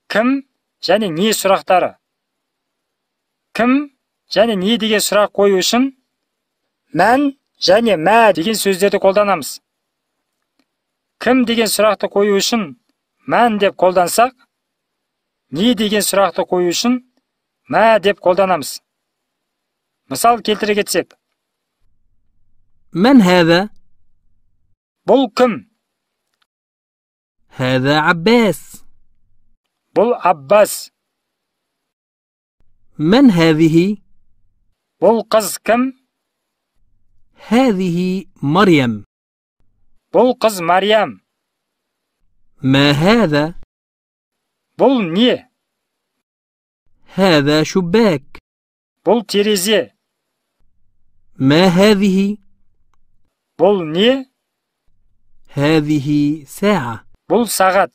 Кім және не сұрақтары. Кім және не деген сұрақ қою үшін мән және мә деген сөздерді қолданамыз. Кім деген сұрақты қою үшін мән деп қолдансақ, не деген сұрақты қою үшін мә деп қолданамыз. Мысал келтіре кетсек. من هذا؟ Бұл кім? هذا عباس. Бұл Аббас. من هذه؟ Бұл қыз кім? هذه مريم. Бұл қыз Мариям. ما هذا؟ Бұл не? هذا شباك. Бұл терезе. ما هذه؟ Бұл не? هذه ساعة. Бұл сағат.